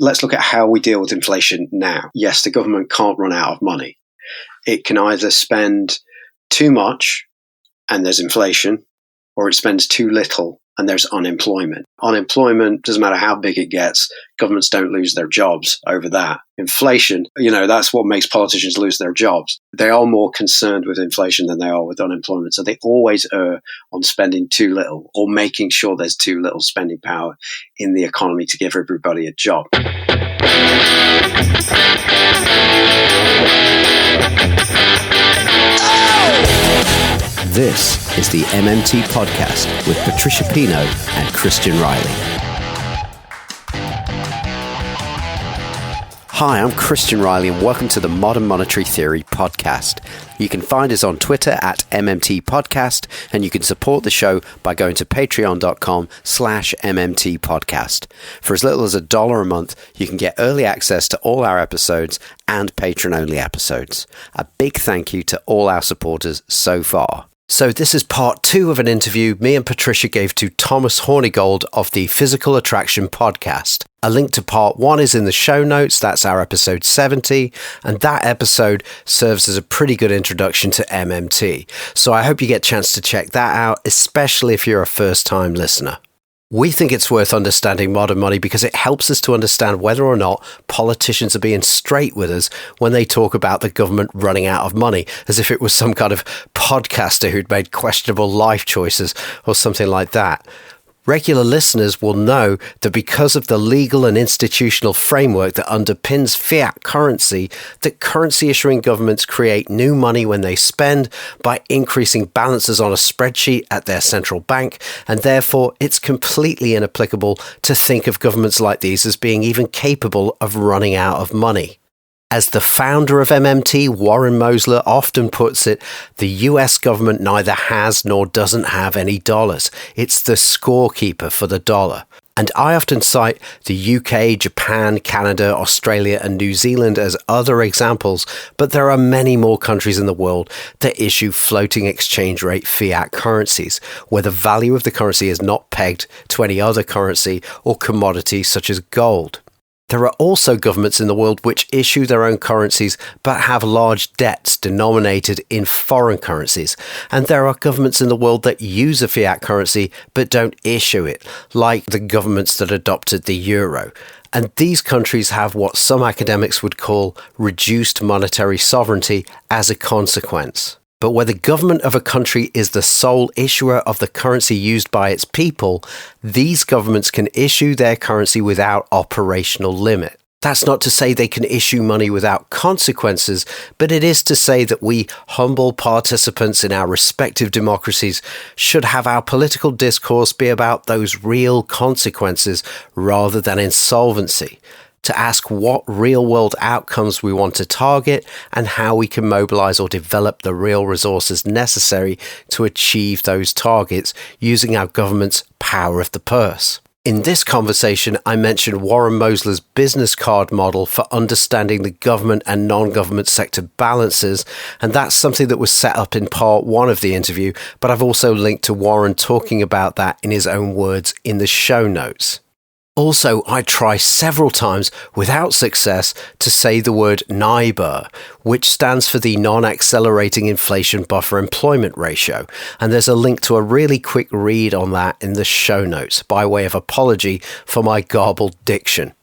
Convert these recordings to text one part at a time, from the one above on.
let's look at how we deal with inflation now. Yes, the government can't run out of money. It can either spend too much and there's inflation, or it spends too little and there's unemployment. Unemployment, doesn't matter how big it gets, governments don't lose their jobs over that. Inflation, that's what makes politicians lose their jobs. They are more concerned with inflation than they are with unemployment. So they always err on spending too little or making sure there's too little spending power in the economy to give everybody a job. This is the MMT Podcast with Patricia and Christian Riley. Hi, I'm Christian Riley and welcome to the Modern Monetary Theory Podcast. You can find us on Twitter at MMT Podcast, and you can support the show by going to patreon.com/MMT Podcast. For as little as $1 a month, you can get early access to all our episodes and patron-only episodes. A big thank you to all our supporters so far. So this is part 2 of an interview me and Patricia gave to Thomas Hornigold of the Physical Attraction Podcast. A link to part 1 is in the show notes. That's our episode 70. And that episode serves as a pretty good introduction to MMT. So I hope you get a chance to check that out, especially if you're a first-time listener. We think it's worth understanding modern money because it helps us to understand whether or not politicians are being straight with us when they talk about the government running out of money, as if it was some kind of podcaster who'd made questionable life choices or something like that. Regular listeners will know that because of the legal and institutional framework that underpins fiat currency, that currency issuing governments create new money when they spend by increasing balances on a spreadsheet at their central bank, and therefore it's completely inapplicable to think of governments like these as being even capable of running out of money. As the founder of MMT, Warren Mosler, often puts it, the US government neither has nor doesn't have any dollars. It's the scorekeeper for the dollar. And I often cite the UK, Japan, Canada, Australia and New Zealand as other examples, but there are many more countries in the world that issue floating exchange rate fiat currencies, where the value of the currency is not pegged to any other currency or commodity such as gold. There are also governments in the world which issue their own currencies but have large debts denominated in foreign currencies. And there are governments in the world that use a fiat currency but don't issue it, like the governments that adopted the euro. And these countries have what some academics would call reduced monetary sovereignty as a consequence. But where the government of a country is the sole issuer of the currency used by its people, these governments can issue their currency without operational limit. That's not to say they can issue money without consequences, but it is to say that we humble participants in our respective democracies should have our political discourse be about those real consequences rather than insolvency, to ask what real-world outcomes we want to target and how we can mobilize or develop the real resources necessary to achieve those targets using our government's power of the purse. In this conversation, I mentioned Warren Mosler's business card model for understanding the government and non-government sector balances, and that's something that was set up in part 1 of the interview, but I've also linked to Warren talking about that in his own words in the show notes. Also, I try several times without success to say the word NIBUR, which stands for the Non-Accelerating Inflation Buffer Employment Ratio. And there's a link to a really quick read on that in the show notes by way of apology for my garbled diction.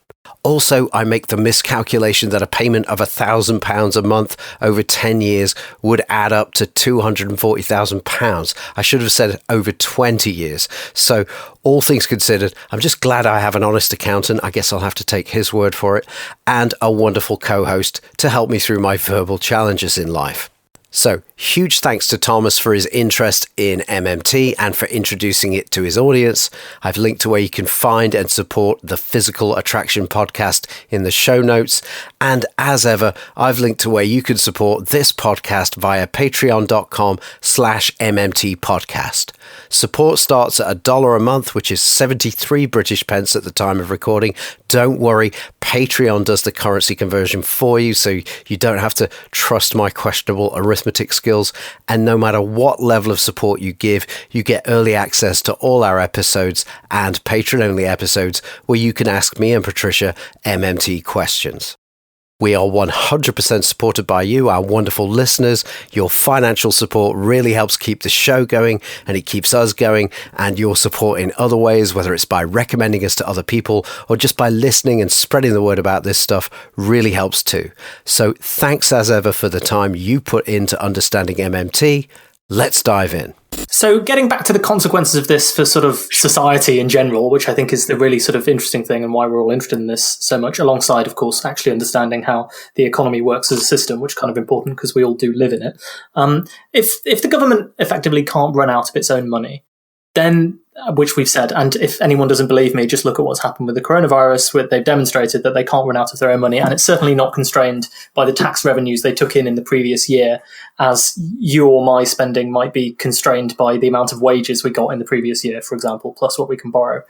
Also, I make the miscalculation that a payment of £1,000 a month over 10 years would add up to £240,000. I should have said over 20 years. So, all things considered, I'm just glad I have an honest accountant, I guess I'll have to take his word for it, and a wonderful co-host to help me through my verbal challenges in life. So, huge thanks to Thomas for his interest in MMT and for introducing it to his audience. I've linked to where you can find and support the Physical Attraction Podcast in the show notes. And as ever, I've linked to where you can support this podcast via patreon.com/MMT Podcast. Support starts at $1 a month, which is 73 British pence at the time of recording. Don't worry, Patreon does the currency conversion for you, so you don't have to trust my questionable arithmetic skills. And no matter what level of support you give, you get early access to all our episodes and patron-only episodes where you can ask me and Patricia MMT questions. We are 100% supported by you, our wonderful listeners. Your financial support really helps keep the show going, and it keeps us going. And your support in other ways, whether it's by recommending us to other people or just by listening and spreading the word about this stuff, really helps too. So thanks as ever for the time you put into understanding MMT. Let's dive in. So getting back to the consequences of this for sort of society in general, which I think is the really sort of interesting thing and why we're all interested in this so much, alongside, of course, actually understanding how the economy works as a system, which is kind of important because we all do live in it. If the government effectively can't run out of its own money, then, which we've said, and if anyone doesn't believe me, just look at what's happened with the coronavirus, where they've demonstrated that they can't run out of their own money, and it's certainly not constrained by the tax revenues they took in the previous year, as you or my spending might be constrained by the amount of wages we got in the previous year, for example, plus what we can borrow.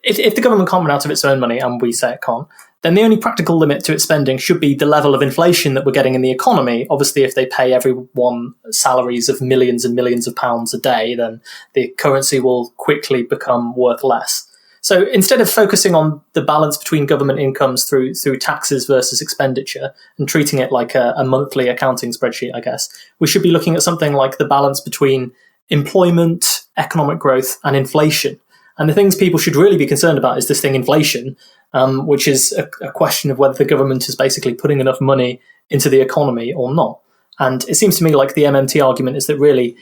If the government can't run out of its own money, and we say it can't, then the only practical limit to its spending should be the level of inflation that we're getting in the economy. Obviously, if they pay everyone salaries of millions and millions of pounds a day, then the currency will quickly become worth less. So instead of focusing on the balance between government incomes through taxes versus expenditure and treating it like a monthly accounting spreadsheet, I guess, we should be looking at something like the balance between employment, economic growth, and inflation. And the things people should really be concerned about is this thing, inflation, which is a question of whether the government is basically putting enough money into the economy or not. And it seems to me like the MMT argument is that really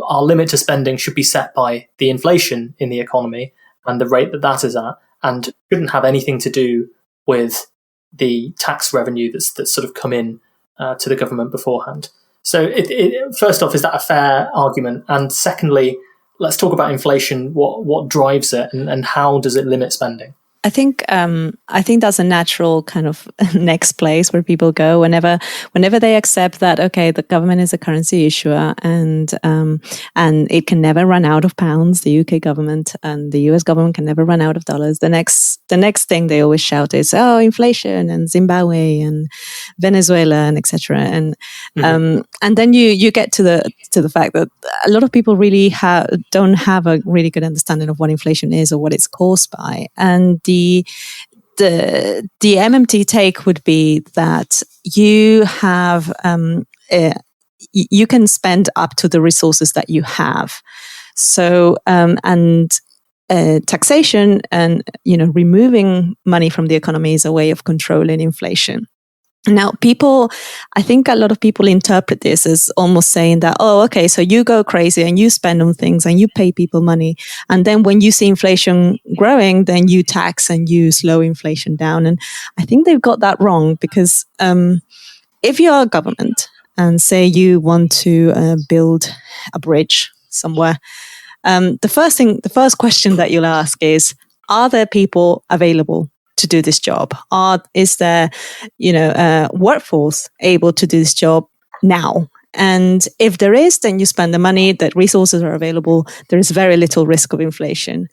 our limit to spending should be set by the inflation in the economy and the rate that is at, and shouldn't have anything to do with the tax revenue that's sort of come in to the government beforehand. So first off, is that a fair argument? And secondly, let's talk about inflation. What drives it, and how does it limit spending? I think that's a natural kind of next place where people go whenever they accept that, okay, the government is a currency issuer and it can never run out of pounds. The UK government and the US government can never run out of dollars. The next thing they always shout is, oh, inflation, and Zimbabwe and Venezuela and etc. And then you get to the fact that a lot of people really don't have a really good understanding of what inflation is or what it's caused by. And the MMT take would be that you have you can spend up to the resources that you have. So taxation and removing money from the economy is a way of controlling inflation. Now, I think a lot of people interpret this as almost saying that, oh, okay, so you go crazy and you spend on things and you pay people money. And then when you see inflation growing, then you tax and you slow inflation down. And I think they've got that wrong, because if you're a government and say you want to build a bridge somewhere, the first question that you'll ask is, are there people available to do this job? Is there, workforce able to do this job now? And if there is, then you spend the money, that resources are available. There is very little risk of inflation.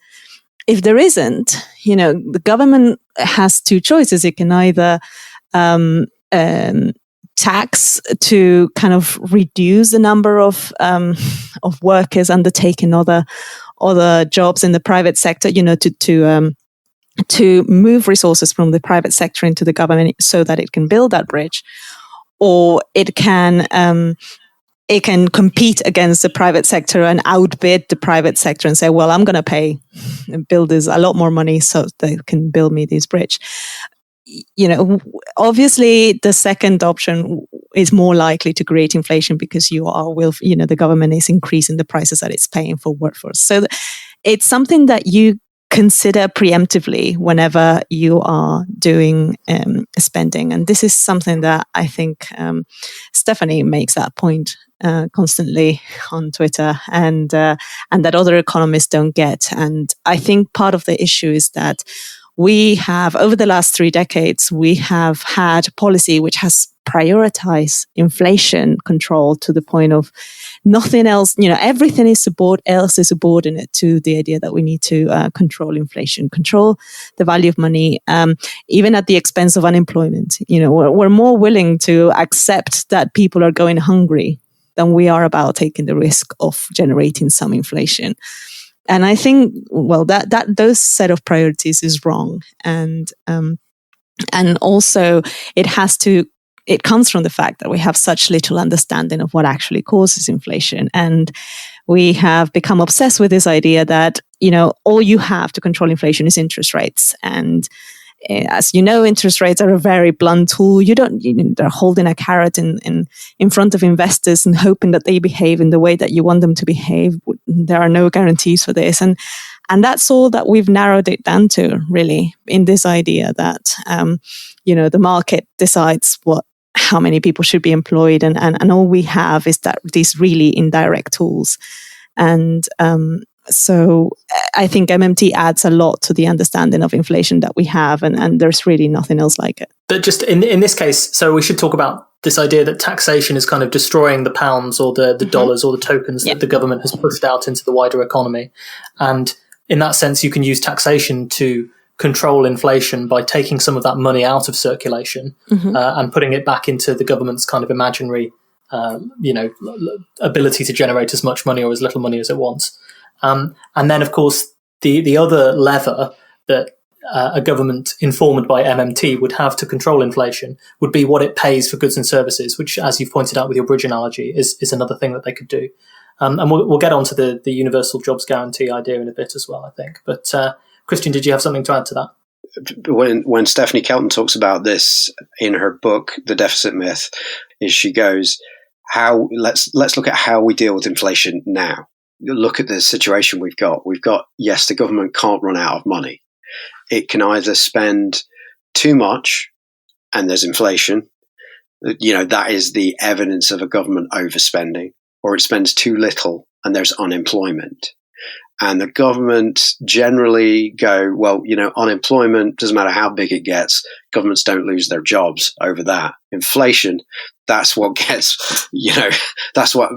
If there isn't, the government has two choices. It can either tax to kind of reduce the number of workers undertaking other jobs in the private sector, to move resources from the private sector into the government so that it can build that bridge, or it can compete against the private sector and outbid the private sector and say, well, I'm going to pay builders a lot more money so they can build me this bridge. Obviously the second option is more likely to create inflation, because the government is increasing the prices that it's paying for workforce. So it's something that you consider preemptively whenever you are doing spending. And this is something that I think Stephanie makes that point constantly on Twitter, and that other economists don't get. And I think part of the issue is that we have, over the last 3 decades, we have had policy which has prioritized inflation control to the point of nothing else, everything else is subordinate to the idea that we need to control inflation, control the value of money, even at the expense of unemployment. We're more willing to accept that people are going hungry than we are about taking the risk of generating some inflation. And I think, that those set of priorities is wrong. And also it comes from the fact that we have such little understanding of what actually causes inflation. And we have become obsessed with this idea that, all you have to control inflation is interest rates. And as you know, interest rates are a very blunt tool. They're holding a carrot in front of investors and hoping that they behave in the way that you want them to behave. There are no guarantees for this. And that's all that we've narrowed it down to, really, in this idea that, the market decides how many people should be employed. And all we have is that these really indirect tools. And, so I think MMT adds a lot to the understanding of inflation that we have, and there's really nothing else like it. But just in this case, so we should talk about this idea that taxation is kind of destroying the pounds or the dollars or the tokens that the government has pushed out into the wider economy. And in that sense, you can use taxation to control inflation by taking some of that money out of circulation and putting it back into the government's kind of imaginary, ability to generate as much money or as little money as it wants. And then, of course, the other lever that a government informed by MMT would have to control inflation would be what it pays for goods and services, which, as you've pointed out with your bridge analogy, is another thing that they could do. And we'll get onto the universal jobs guarantee idea in a bit as well, I think. But Christian, did you have something to add to that? When Stephanie Kelton talks about this in her book, The Deficit Myth, is she goes, let's look at how we deal with inflation now. Look at the situation we've got. Yes, the government can't run out of money. It can either spend too much and there's inflation. That is the evidence of a government overspending, or it spends too little and there's unemployment. And the government generally go, unemployment doesn't matter how big it gets. Governments don't lose their jobs over that. Inflation, that's what gets, that's what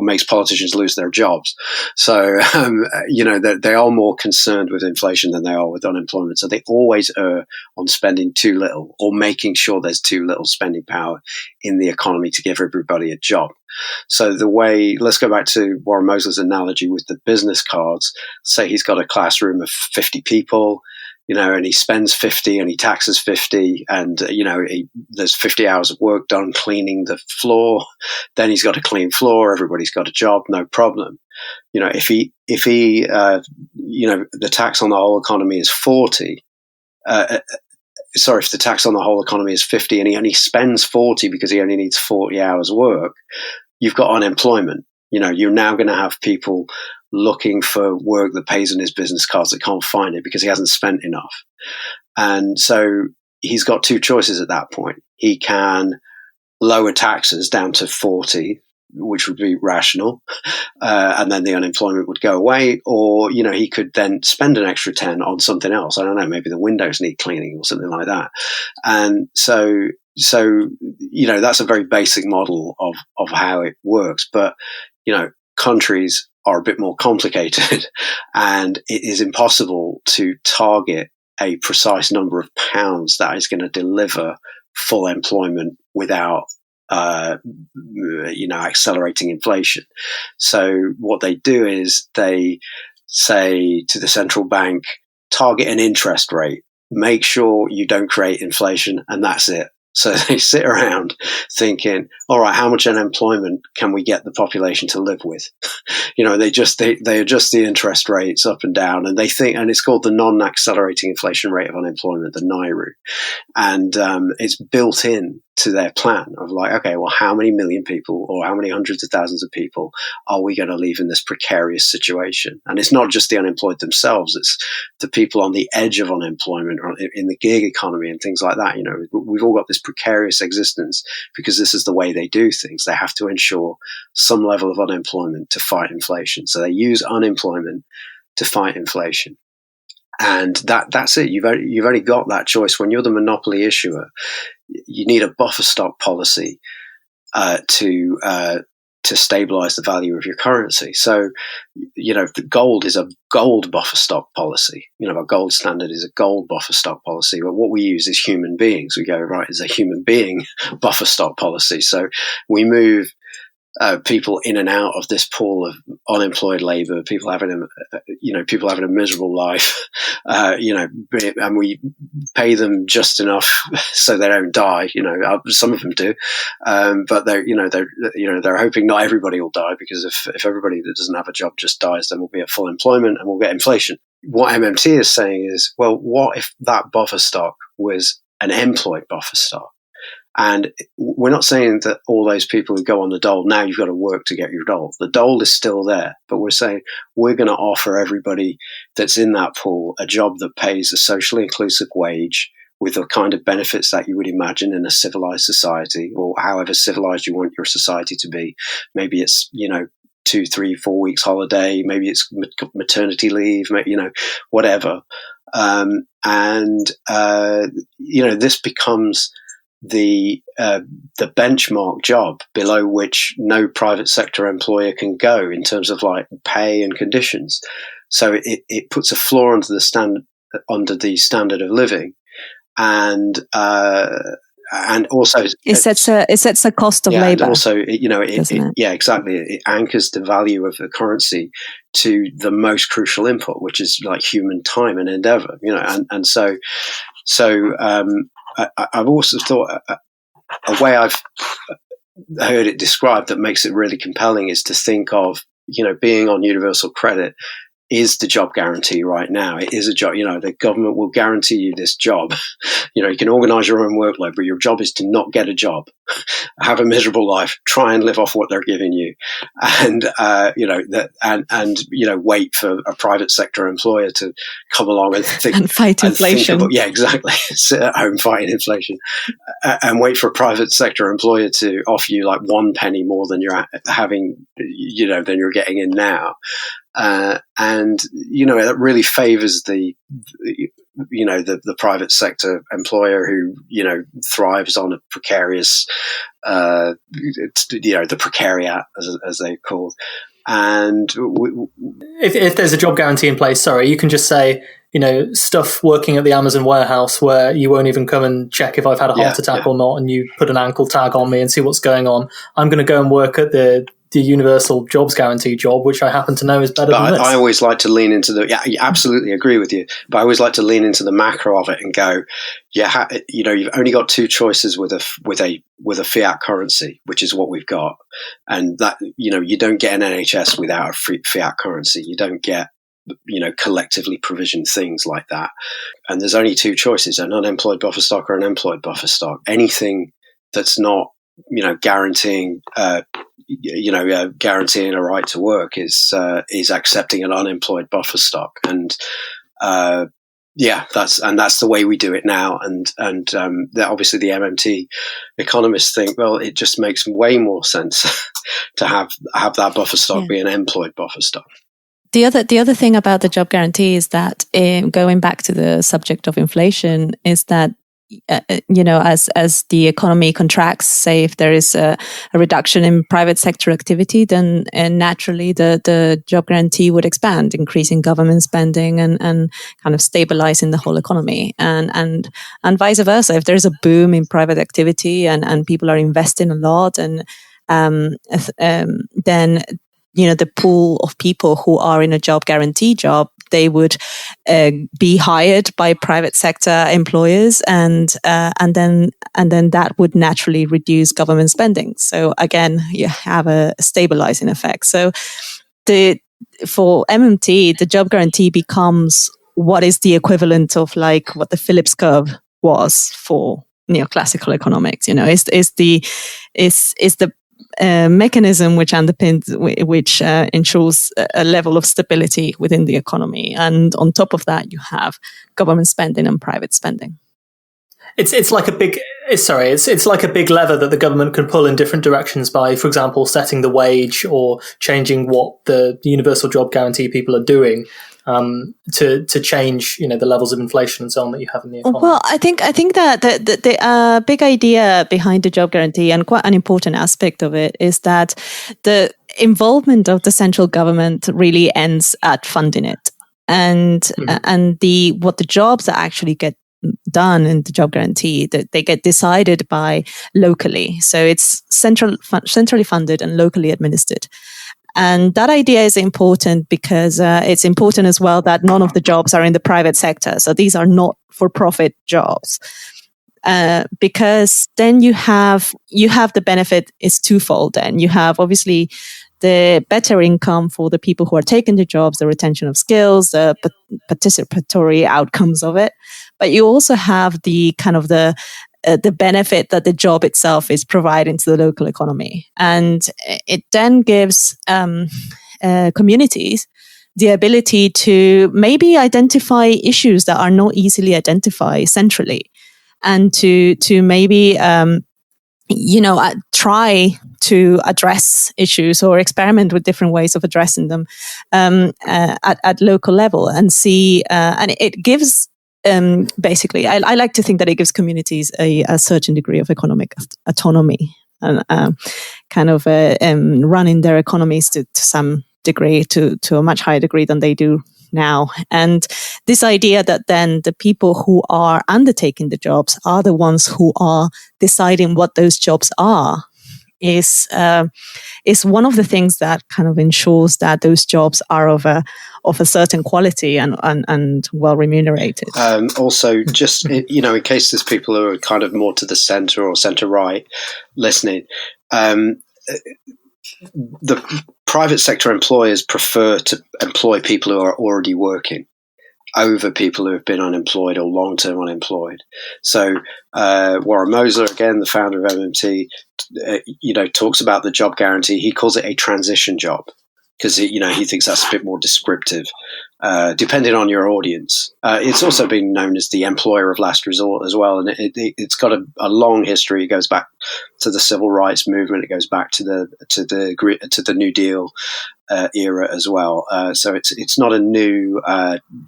makes politicians lose their jobs. So, they are more concerned with inflation than they are with unemployment. So they always err on spending too little or making sure there's too little spending power in the economy to give everybody a job. So let's go back to Warren Mosley's analogy with the business cards. Say he's got a classroom of 50 people, and he spends 50 and he taxes 50 and, there's 50 hours of work done cleaning the floor. Then he's got a clean floor. Everybody's got a job, no problem. If the tax on the whole economy is 40, if the tax on the whole economy is 50 and he only spends 40 because he only needs 40 hours work, you've got unemployment. You're now going to have people looking for work that pays on his business cards that can't find it because he hasn't spent enough. And so he's got two choices at that point. He can lower taxes down to 40, which would be rational, and then the unemployment would go away. Or, he could then spend an extra 10 on something else. I don't know, maybe the windows need cleaning or something like that. And so that's a very basic model of how it works. But, countries are a bit more complicated and it is impossible to target a precise number of pounds that is going to deliver full employment without accelerating inflation. So what they do is they say to the central bank, target an interest rate, make sure you don't create inflation, and that's it. So they sit around thinking, all right, how much unemployment can we get the population to live with? They adjust the interest rates up and down, and they think, and it's called the non-accelerating inflation rate of unemployment, the NIRU. And it's built in to their plan of like, okay, well, how many million people or how many hundreds of thousands of people are we going to leave in this precarious situation? And it's not just the unemployed themselves, it's the people on the edge of unemployment or in the gig economy and things like that. We've all got this precarious existence because this is the way they do things. They have to ensure some level of unemployment to fight inflation. So they use unemployment to fight inflation. And that's it. You've only got that choice. When you're the monopoly issuer, you need a buffer stock policy to to stabilize the value of your currency. So, the gold is a gold buffer stock policy. Our gold standard is a gold buffer stock policy. But what we use is human beings. We go, right, it's a human being buffer stock policy. So we move people in and out of this pool of unemployed labor, people having a miserable life, and we pay them just enough so they don't die. Some of them do, but they're hoping not everybody will die, because if everybody that doesn't have a job just dies, then we'll be at full employment and we'll get inflation. What MMT is saying is, well, what if that buffer stock was an employed buffer stock? And we're not saying that all those people who go on the dole, now you've got to work to get your dole. The dole is still there, but we're saying we're going to offer everybody that's in that pool a job that pays a socially inclusive wage with the kind of benefits that you would imagine in a civilized society, or however civilized you want your society to be. Maybe it's, 2, 3, 4 weeks holiday. Maybe it's maternity leave, whatever. This becomes the benchmark job below which no private sector employer can go in terms of like pay and conditions. So it puts a floor under the standard of living, and also it sets a cost of labor. And also, exactly. It anchors the value of the currency to the most crucial input, which is like human time and endeavor. I've also thought a way I've heard it described that makes it really compelling is to think of, being on universal credit is the job guarantee right now. It is a job, the government will guarantee you this job. You can organize your own workload, but your job is to not get a job, have a miserable life, try and live off what they're giving you. And, wait for a private sector employer to come along and think and fight inflation. Exactly. Sit at home fighting inflation, and wait for a private sector employer to offer you like 1 penny more than you're having, than you're getting in now. That really favors the private sector employer who, thrives on a precarious, the precariat as they're called. And if there's a job guarantee in place, you can just say, stuff working at the Amazon warehouse where you won't even come and check if I've had a heart attack or not, and you put an ankle tag on me and see what's going on. I'm going to go and work at the universal jobs guarantee job, which I happen to know is better than this. I always like to lean into I absolutely agree with you, but I always like to lean into the macro of it and go, you've only got 2 choices with a fiat currency, which is what we've got. And that, you don't get an NHS without a fiat currency. You don't get, collectively provisioned things like that. And there's only 2 choices, an unemployed buffer stock or an employed buffer stock. Anything that's not, guaranteeing guaranteeing a right to work is accepting an unemployed buffer stock, and that's the way we do it now. And obviously the MMT economists think, well, it just makes way more sense to have that buffer stock be an employed buffer stock. The other thing about the job guarantee is that, going back to the subject of inflation, is that as the economy contracts, say if there is a reduction in private sector activity, then naturally the job guarantee would expand, increasing government spending and kind of stabilizing the whole economy, and vice versa. If there's a boom in private activity and people are investing a lot, and then the pool of people who are in a job guarantee job, they would be hired by private sector employers, and then that would naturally reduce government spending. So again, you have a stabilizing effect. So for MMT, the job guarantee becomes what is the equivalent of like what the Phillips curve was for neoclassical economics. Is the mechanism which underpins, which ensures a level of stability within the economy, and on top of that, you have government spending and private spending. It's like a big it's like a big lever that the government can pull in different directions by, for example, setting the wage or changing what the universal job guarantee people are doing. to change, the levels of inflation and so on that you have in the economy? Well, I think that the big idea behind the job guarantee, and quite an important aspect of it, is that the involvement of the central government really ends at funding it, and what the jobs that actually get done in the job guarantee, that they get decided by locally. So it's centrally funded and locally administered. And that idea is important because it's important as well that none of the jobs are in the private sector. So these are not for-profit jobs. Because then you have the benefit is twofold. Then you have obviously the better income for the people who are taking the jobs, the retention of skills, the participatory outcomes of it. But you also have the kind of the benefit that the job itself is providing to the local economy. And it then gives communities the ability to maybe identify issues that are not easily identified centrally, and to maybe try to address issues or experiment with different ways of addressing them at local level, and see. And it gives. Basically, I like to think that it gives communities a certain degree of economic autonomy, and kind of running their economies to some degree, to a much higher degree than they do now. And this idea that then the people who are undertaking the jobs are the ones who are deciding what those jobs are is one of the things that kind of ensures that those jobs are of a certain quality and well remunerated. Also, just in case there's people who are kind of more to the centre or centre right listening, the private sector employers prefer to employ people who are already working over people who have been unemployed or long-term unemployed. So Warren Mosler, again, the founder of MMT, talks about the job guarantee. He calls it a transition job because he thinks that's a bit more descriptive, depending on your audience. It's also been known as the employer of last resort as well, and it's got a long history. It goes back to the civil rights movement. It goes back to the New Deal era as well. So it's not a new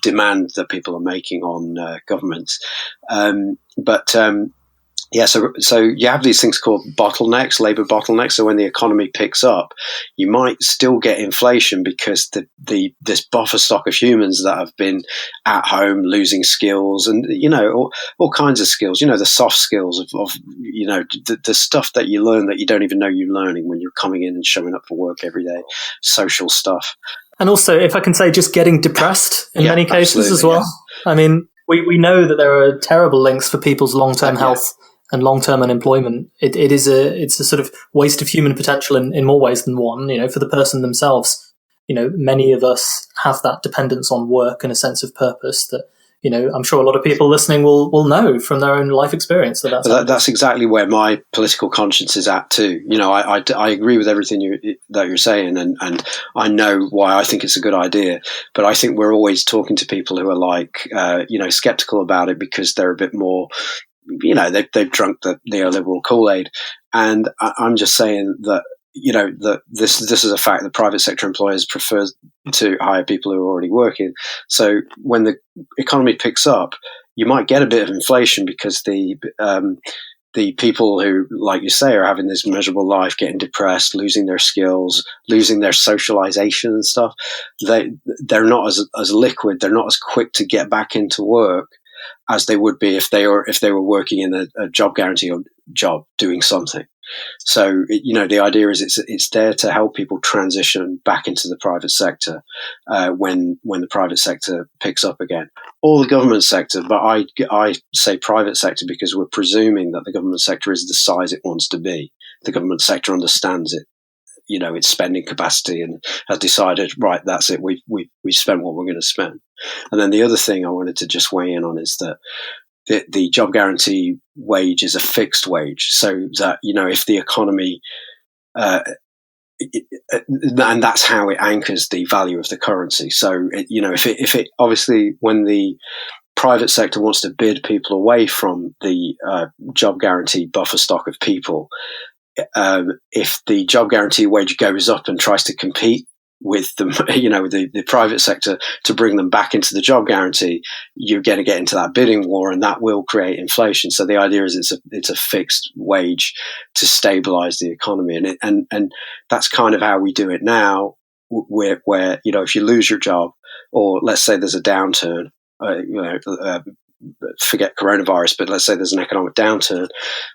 demand that people are making on governments, so you have these things called bottlenecks, labor bottlenecks. So when the economy picks up, you might still get inflation because this buffer stock of humans that have been at home losing skills and all kinds of skills. The soft skills of the stuff that you learn that you don't even know you're learning when you're coming in and showing up for work every day, social stuff. And also, if I can say, just getting depressed in many cases as well. Yeah. I mean, we know that there are terrible links for people's long-term health and long-term unemployment. It's a sort of waste of human potential in more ways than one. For the person themselves, many of us have that dependence on work and a sense of purpose that, I'm sure a lot of people listening will know from their own life experience that's exactly where my political conscience is at too. I agree with everything that you're saying, and I know why I think it's a good idea. But I think we're always talking to people who are like, skeptical about it because they're a bit more. They've drunk the neoliberal Kool-Aid, and I'm just saying that that this is a fact that private sector employers prefer to hire people who are already working. So when the economy picks up, you might get a bit of inflation because the people who, like you say, are having this miserable life, getting depressed, losing their skills, losing their socialization and stuff. They're not as liquid. They're not as quick to get back into work as they would be if they were working in a job guarantee or job doing something. So the idea is it's there to help people transition back into the private sector when the private sector picks up again, or the government sector. But I say private sector because we're presuming that the government sector is the size it wants to be. The government sector understands it. Its spending capacity and has decided, right, that's it. We spent what we're going to spend. And then the other thing I wanted to just weigh in on is that the job guarantee wage is a fixed wage, so that if the economy, and that's how it anchors the value of the currency. So if it obviously when the private sector wants to bid people away from the job guarantee buffer stock of people. If the job guarantee wage goes up and tries to compete with the private sector to bring them back into the job guarantee, you're going to get into that bidding war, and that will create inflation. So the idea is it's a fixed wage to stabilize the economy, and that's kind of how we do it now. Where if you lose your job, or let's say there's a downturn, forget coronavirus, but let's say there's an economic downturn,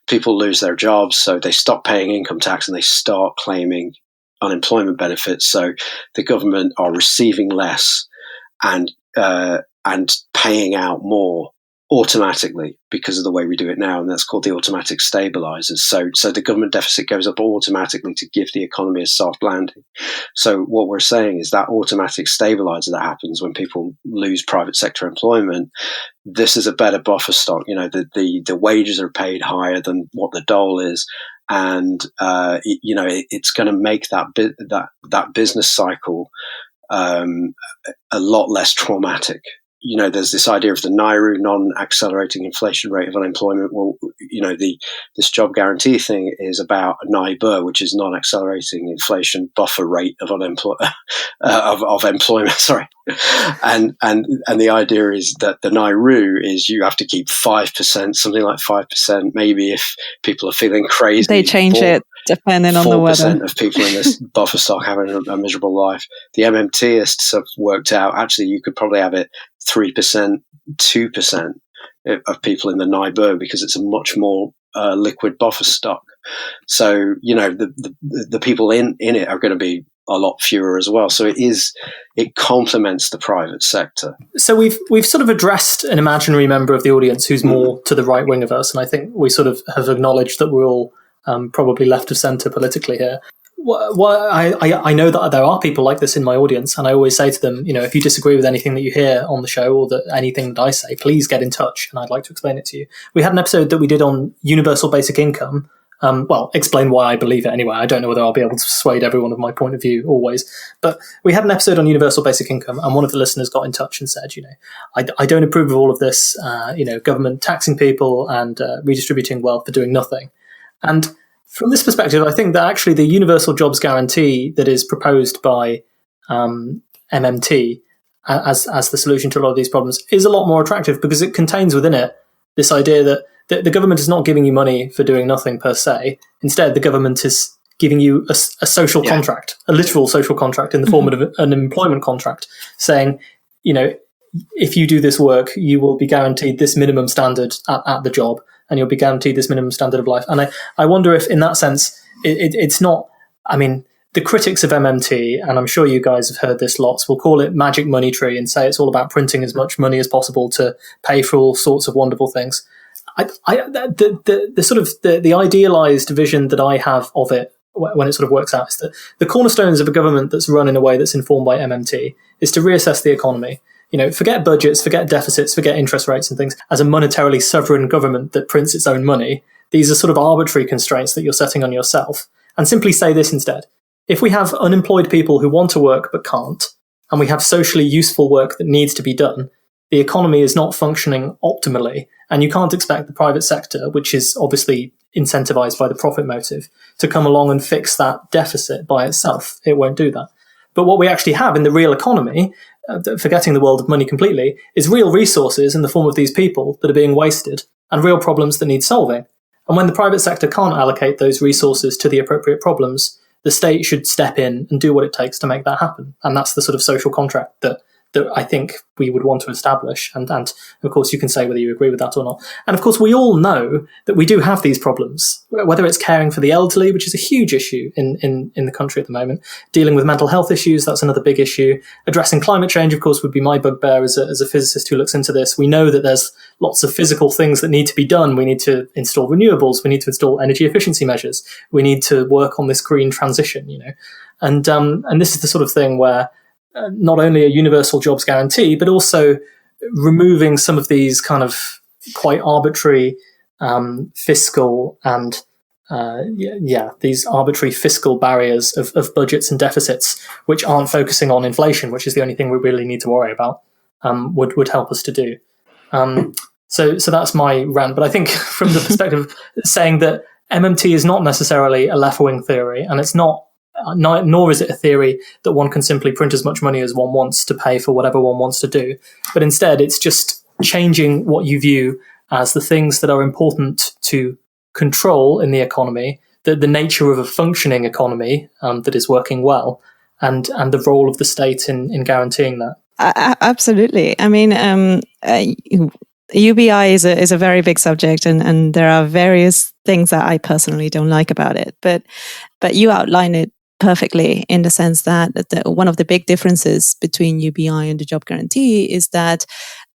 people lose their jobs, so they stop paying income tax and they start claiming unemployment benefits. So the government are receiving less and paying out more automatically because of the way we do it now, and that's called the automatic stabilizers. So the government deficit goes up automatically to give the economy a soft landing. So what we're saying is that automatic stabilizer that happens when people lose private sector employment, this is a better buffer stock. The wages are paid higher than what the dole is, and it's going to make that business cycle a lot less traumatic. There's this idea of the NAIRU, non-accelerating inflation rate of unemployment. Well, this job guarantee thing is about a NAIBUR, which is non-accelerating inflation buffer rate of of employment. Sorry, and the idea is that the NAIRU is you have to keep 5%, something like 5%. Maybe if people are feeling crazy, they change it depending on the weather. 4% of people in this buffer stock having a miserable life. The MMTists have worked out actually you could probably have it 3%, 2% of people in the NAIBUR because it's a much more liquid buffer stock. So the people in it are going to be a lot fewer as well. So it complements the private sector. So we've sort of addressed an imaginary member of the audience who's more to the right wing of us, and I think we sort of have acknowledged that we're all probably left of centre politically here. I know that there are people like this in my audience, and I always say to them, if you disagree with anything that you hear on the show or anything that I say, please get in touch, and I'd like to explain it to you. We had an episode that we did on universal basic income. Explain why I believe it anyway. I don't know whether I'll be able to persuade everyone of my point of view always, but we had an episode on universal basic income, and one of the listeners got in touch and said, I don't approve of all of this, government taxing people and redistributing wealth for doing nothing. And from this perspective, I think that actually the universal jobs guarantee that is proposed by MMT as the solution to a lot of these problems is a lot more attractive because it contains within it this idea that the government is not giving you money for doing nothing per se. Instead, the government is giving you a social contract, a literal social contract in the form of an employment contract, saying, if you do this work, you will be guaranteed this minimum standard at the job, and you'll be guaranteed this minimum standard of life. And I wonder if, in that sense, it's not. I mean, the critics of MMT, and I'm sure you guys have heard this lots, will call it magic money tree and say it's all about printing as much money as possible to pay for all sorts of wonderful things. The idealized vision that I have of it when it sort of works out is that the cornerstones of a government that's run in a way that's informed by MMT is to reassess the economy. Forget budgets, forget deficits, forget interest rates and things. As a monetarily sovereign government that prints its own money, these are sort of arbitrary constraints that you're setting on yourself. And simply say this instead. If we have unemployed people who want to work but can't, and we have socially useful work that needs to be done, the economy is not functioning optimally, and you can't expect the private sector, which is obviously incentivized by the profit motive, to come along and fix that deficit by itself. It won't do that. But what we actually have in the real economy, forgetting the world of money completely, is real resources in the form of these people that are being wasted and real problems that need solving. And when the private sector can't allocate those resources to the appropriate problems, the state should step in and do what it takes to make that happen. And that's the sort of social contract that I think we would want to establish. And of course, you can say whether you agree with that or not. And of course, we all know that we do have these problems, whether it's caring for the elderly, which is a huge issue in the country at the moment, dealing with mental health issues, that's another big issue. Addressing climate change, of course, would be my bugbear as a physicist who looks into this. We know that there's lots of physical things that need to be done. We need to install renewables. We need to install energy efficiency measures. We need to work on this green transition, And this is the sort of thing where not only a universal jobs guarantee, but also removing some of these kind of quite arbitrary fiscal and these arbitrary fiscal barriers of budgets and deficits, which aren't focusing on inflation, which is the only thing we really need to worry about, would help us to do. So that's my rant. But I think from the perspective saying that MMT is not necessarily a left-wing theory, and it's not nor is it a theory that one can simply print as much money as one wants to pay for whatever one wants to do. But instead, it's just changing what you view as the things that are important to control in the economy, the nature of a functioning economy that is working well, and the role of the state in guaranteeing that. Absolutely. I mean, UBI is a very big subject, and there are various things that I personally don't like about it. But you outline it perfectly in the sense that one of the big differences between UBI and the job guarantee is that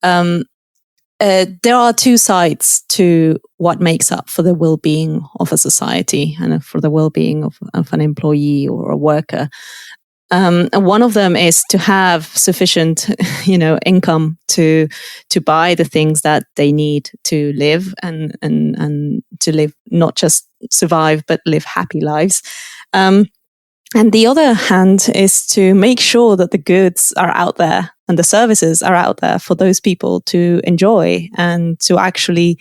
there are two sides to what makes up for the well-being of a society and for the well-being of an employee or a worker. And one of them is to have sufficient, income to buy the things that they need to live and to live, not just survive, but live happy lives. And the other hand is to make sure that the goods are out there and the services are out there for those people to enjoy and to actually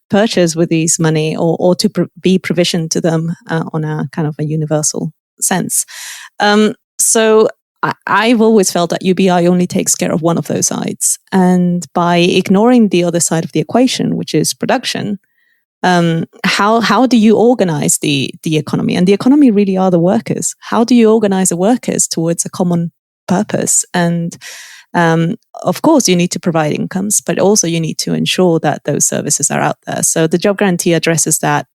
purchase with these money or to be provisioned to them on a kind of a universal sense. So I've always felt that UBI only takes care of one of those sides. And by ignoring the other side of the equation, which is production, how do you organize the economy? And the economy really are the workers. How do you organize the workers towards a common purpose? And of course, you need to provide incomes, but also you need to ensure that those services are out there. So the job guarantee addresses that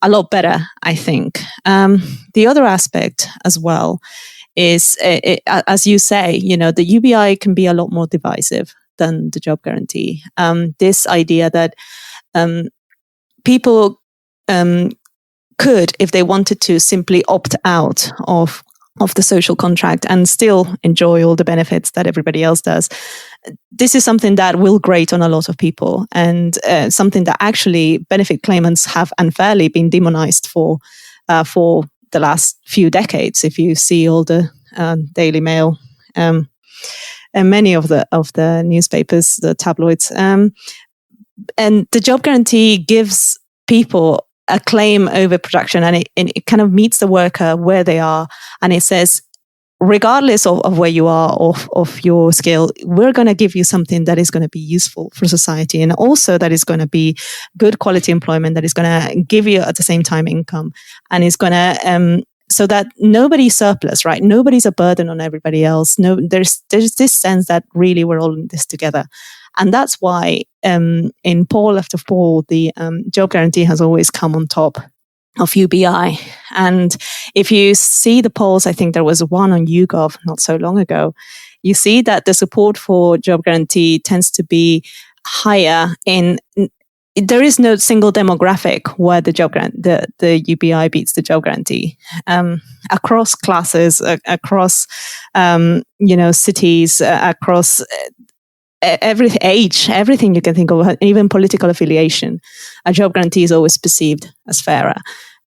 a lot better, I think. The other aspect as well is, as you say, the UBI can be a lot more divisive than the job guarantee. This idea that people could, if they wanted to, simply opt out of the social contract and still enjoy all the benefits that everybody else does. This is something that will grate on a lot of people, and something that actually benefit claimants have unfairly been demonized for the last few decades. If you see all the Daily Mail and many of the newspapers, the tabloids, and the job guarantee gives people a claim over production, and it kind of meets the worker where they are, and it says, regardless of where you are, of your skill, we're going to give you something that is going to be useful for society, and also that is going to be good quality employment, that is going to give you at the same time income, and is going to so that nobody's surplus, right? Nobody's a burden on everybody else. No, there's this sense that really we're all in this together. And that's why in poll after poll, the job guarantee has always come on top of UBI. And if you see the polls, I think there was one on YouGov not so long ago, you see that the support for job guarantee tends to be higher in... There is no single demographic where the UBI beats the job guarantee. Across classes, across cities, across every age, everything you can think of, even political affiliation, a job guarantee is always perceived as fairer.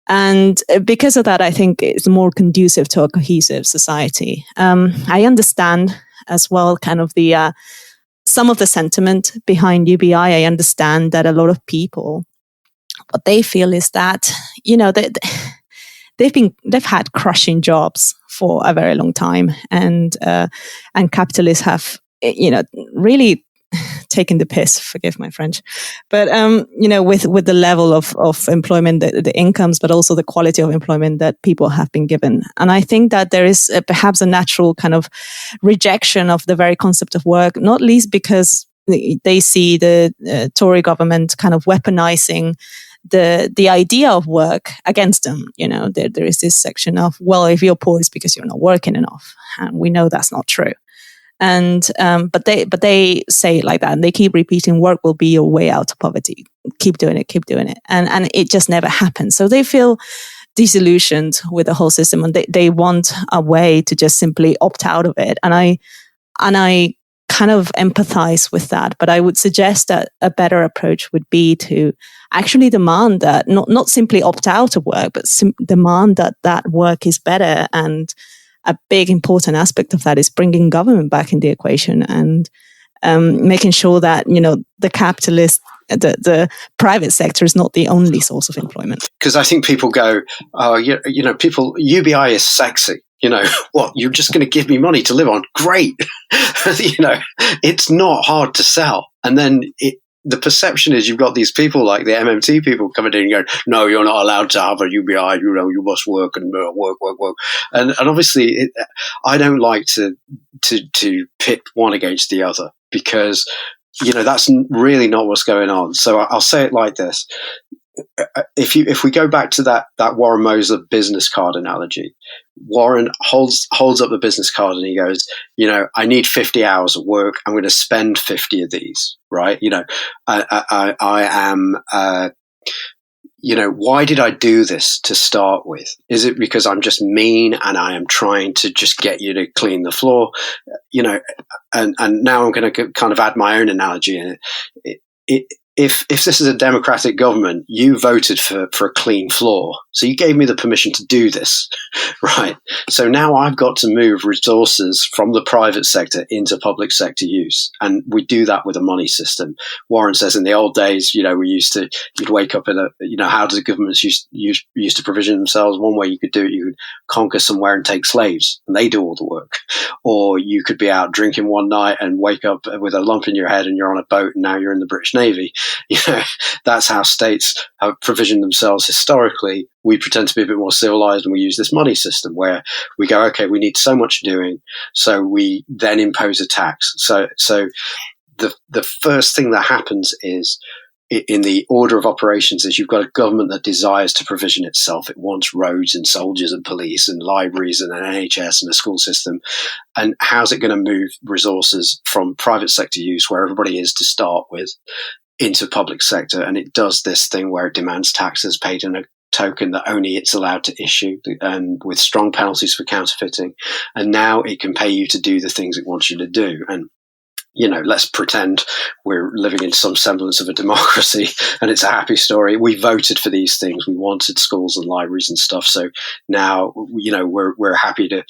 And because of that, I think it's more conducive to a cohesive society. I understand as well kind of the some of the sentiment behind UBI. I understand that a lot of people, what they feel is that, they've had crushing jobs for a very long time, and capitalists have, really taken the piss, forgive my French, but with the level of employment, the incomes, but also the quality of employment that people have been given. And I think that there is perhaps a natural kind of rejection of the very concept of work, not least because they see the Tory government kind of weaponizing the idea of work against them. There is this section of, well, if you're poor, it's because you're not working enough, and we know that's not true. And but they say it like that, and they keep repeating, work will be your way out of poverty. Keep doing it, and it just never happens. So they feel disillusioned with the whole system, and they want a way to just simply opt out of it. And I kind of empathize with that, but I would suggest that a better approach would be to actually demand that not simply opt out of work, but demand that work is better. And a big important aspect of that is bringing government back in the equation and making sure that the capitalist the private sector is not the only source of employment. Because I think people go, oh, people, UBI is sexy. What, you're just going to give me money to live on? Great. It's not hard to sell. And then the perception is you've got these people like the MMT people coming in and going, no, you're not allowed to have a UBI, you must work and work. And obviously I don't like to pit one against the other, because, that's really not what's going on. So I'll say it like this. If we go back to that Warren Mosley business card analogy, Warren holds up the business card and he goes, I need 50 hours of work. I'm going to spend 50 of these, right? I am, why did I do this to start with? Is it because I'm just mean and I am trying to just get you to clean the floor? And now I'm going to kind of add my own analogy in it. If this is a democratic government, you voted for a clean floor. So you gave me the permission to do this, right? So now I've got to move resources from the private sector into public sector use. And we do that with a money system. Warren says in the old days, you'd wake up how do governments used to provision themselves? One way you could do it, you could conquer somewhere and take slaves and they do all the work. Or you could be out drinking one night and wake up with a lump in your head and you're on a boat and now you're in the British Navy. That's how states have provisioned themselves historically. We pretend to be a bit more civilized and we use this money system where we go, okay, we need so much doing, so we then impose a tax. So the first thing that happens is, in the order of operations, is you've got a government that desires to provision itself. It wants roads and soldiers and police and libraries and an NHS and a school system. And how's it going to move resources from private sector use, where everybody is to start with, into public sector? And it does this thing where it demands taxes paid in a token that only it's allowed to issue, and with strong penalties for counterfeiting. And now it can pay you to do the things it wants you to do. And let's pretend we're living in some semblance of a democracy and it's a happy story. We voted for these things. We wanted schools and libraries and stuff. So now, we're happy to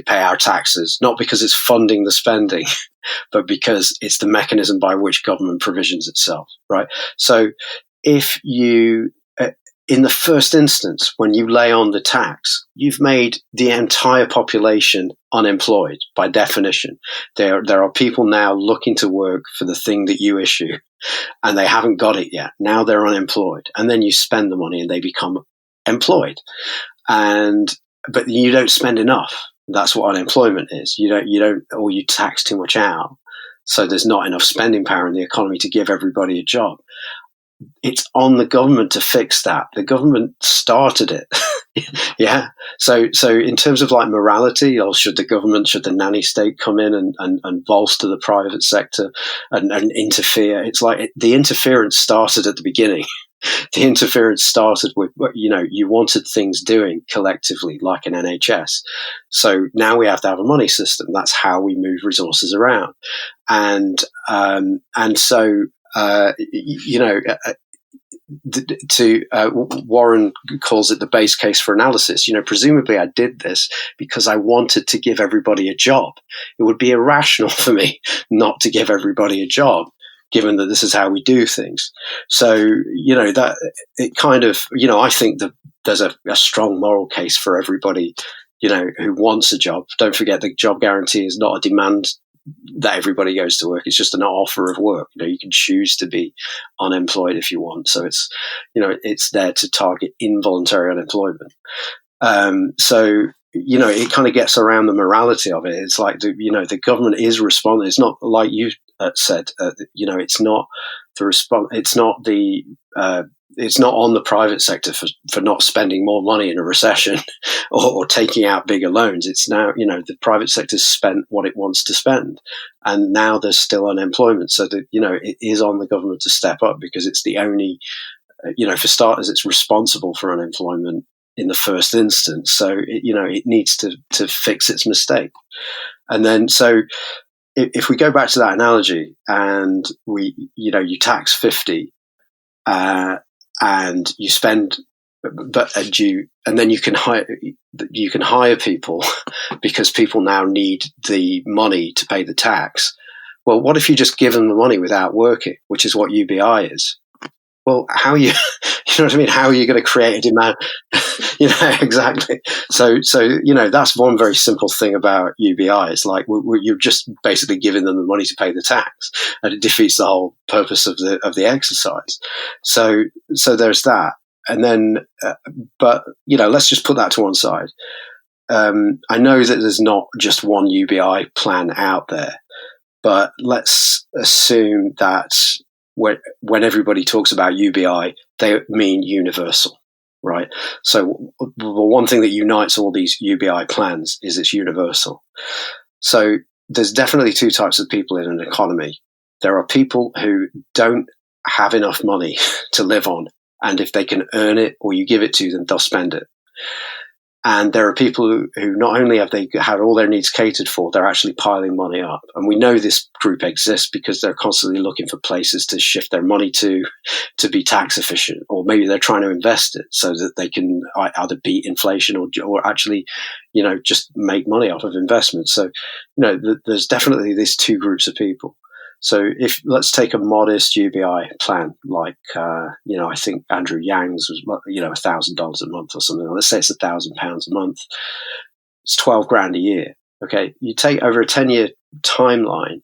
pay our taxes, not because it's funding the spending, but because it's the mechanism by which government provisions itself, right? So if you, in the first instance, when you lay on the tax, you've made the entire population unemployed by definition. There are people now looking to work for the thing that you issue, and they haven't got it yet. Now they're unemployed, and then you spend the money and they become employed. But you don't spend enough. That's what unemployment is. Or you tax too much out, so there's not enough spending power in the economy to give everybody a job. It's on the government to fix that. The government started it. Yeah. So in terms of like morality, or should the nanny state come in and bolster the private sector and interfere? It's like the interference started at the beginning. The interference started with, you wanted things doing collectively, like an NHS. So now we have to have a money system. That's how we move resources around. And so, Warren calls it the base case for analysis. Presumably I did this because I wanted to give everybody a job. It would be irrational for me not to give everybody a job, given that this is how we do things. So, that it kind of, I think that there's a strong moral case for everybody, who wants a job. Don't forget, the job guarantee is not a demand that everybody goes to work. It's just an offer of work. You can choose to be unemployed if you want. So it's, it's there to target involuntary unemployment. So, it kind of gets around the morality of it. It's like, the government is responding. It's not like you said, it's not the response. It's not on the private sector for not spending more money in a recession or taking out bigger loans. It's now, the private sector's spent what it wants to spend, and now there's still unemployment. So that, it is on the government to step up, because it's the only, for starters, it's responsible for unemployment in the first instance. So, it needs to fix its mistake. And then, so if we go back to that analogy and you tax 50, and you spend, and then you can hire people because people now need the money to pay the tax. Well, what if you just give them the money without working, which is what UBI is? Well, how are you, you know what I mean? How are you going to create a demand? Exactly. So, that's one very simple thing about UBI. It's like you're just basically giving them the money to pay the tax, and it defeats the whole purpose of the exercise. So there's that. And then, but let's just put that to one side. I know that there's not just one UBI plan out there, but let's assume that when everybody talks about UBI, they mean universal, right? So the one thing that unites all these UBI plans is it's universal. So there's definitely two types of people in an economy. There are people who don't have enough money to live on, and if they can earn it or you give it to them, they'll spend it. And there are people who not only have they had all their needs catered for, they're actually piling money up. And we know this group exists because they're constantly looking for places to shift their money to be tax efficient, or maybe they're trying to invest it so that they can either beat inflation or actually, just make money off of investments. So, there's definitely these two groups of people. So if let's take a modest UBI plan, like, I think Andrew Yang's was, $1,000 a month or something. Let's say it's £1,000 a month. It's 12 grand a year. Okay. You take over a 10-year timeline,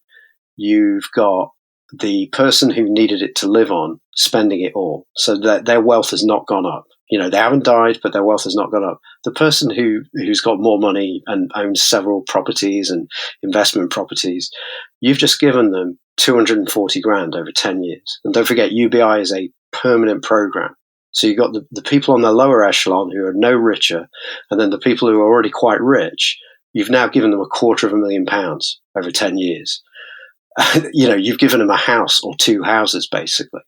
you've got the person who needed it to live on spending it all, so that their wealth has not gone up. They haven't died, but their wealth has not gone up. The person who's got more money and owns several properties and investment properties, you've just given them 240 grand over 10 years. And don't forget, UBI is a permanent program. So you've got the people on the lower echelon who are no richer, and then the people who are already quite rich, you've now given them £250,000 over 10 years. You've given them a house or two houses, basically.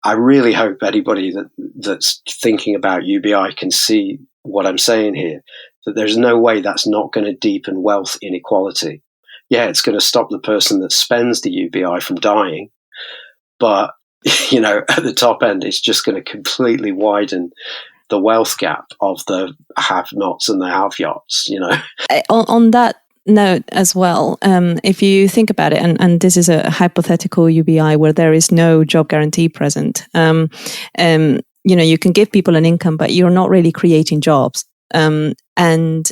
I really hope anybody that's thinking about UBI can see what I'm saying here, that there's no way that's not going to deepen wealth inequality. Yeah, it's going to stop the person that spends the UBI from dying, but, at the top end, it's just going to completely widen the wealth gap of the have-nots and the have-yots, On that note as well, if you think about it, and this is a hypothetical UBI where there is no job guarantee present, you can give people an income, but you're not really creating jobs. And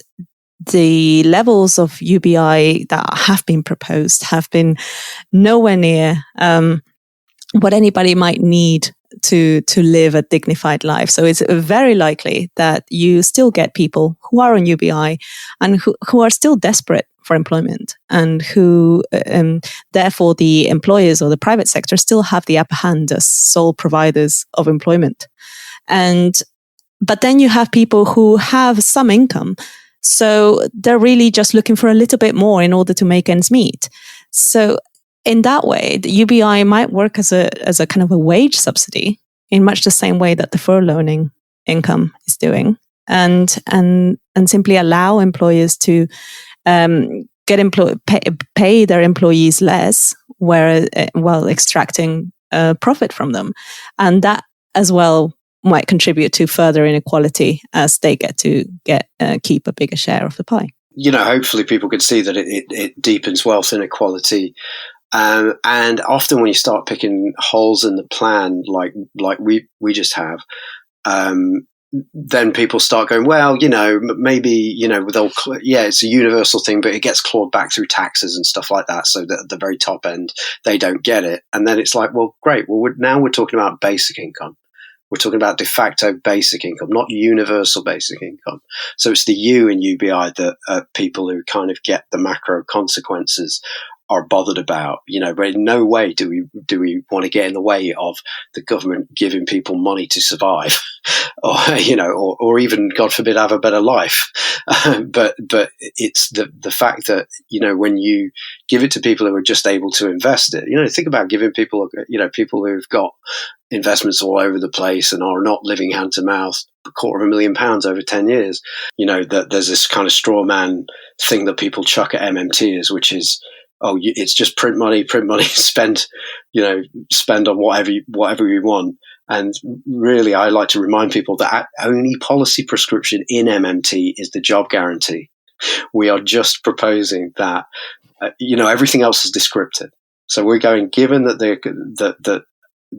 the levels of UBI that have been proposed have been nowhere near what anybody might need to live a dignified life. So it's very likely that you still get people who are on UBI and who are still desperate for employment, and who therefore the employers or the private sector still have the upper hand as sole providers of employment. But then you have people who have some income, so they're really just looking for a little bit more in order to make ends meet. So in that way, the UBI might work as a kind of a wage subsidy in much the same way that the furloughing income is doing, and simply allow employers to pay their employees less, while extracting profit from them, and that as well might contribute to further inequality as they get to keep a bigger share of the pie. Hopefully people could see that it deepens wealth inequality. And often when you start picking holes in the plan, like we just have, then people start going, well, maybe, it's a universal thing, but it gets clawed back through taxes and stuff like that. So that at the very top end, they don't get it. And then it's like, well, great. Well, now we're talking about basic income. We're talking about de facto basic income, not universal basic income. So it's the U in UBI that people who kind of get the macro consequences are bothered about, but in no way do we want to get in the way of the government giving people money to survive, or even, God forbid, have a better life. But it's the fact that, when you give it to people who are just able to invest it, think about giving people, people who've got investments all over the place and are not living hand to mouth, £250,000 over 10 years. That there's this kind of straw man thing that people chuck at MMTers, which is, oh, it's just print money, spend on whatever you want. And really, I like to remind people that only policy prescription in MMT is the job guarantee. We are just proposing that everything else is descriptive. So we're going, given that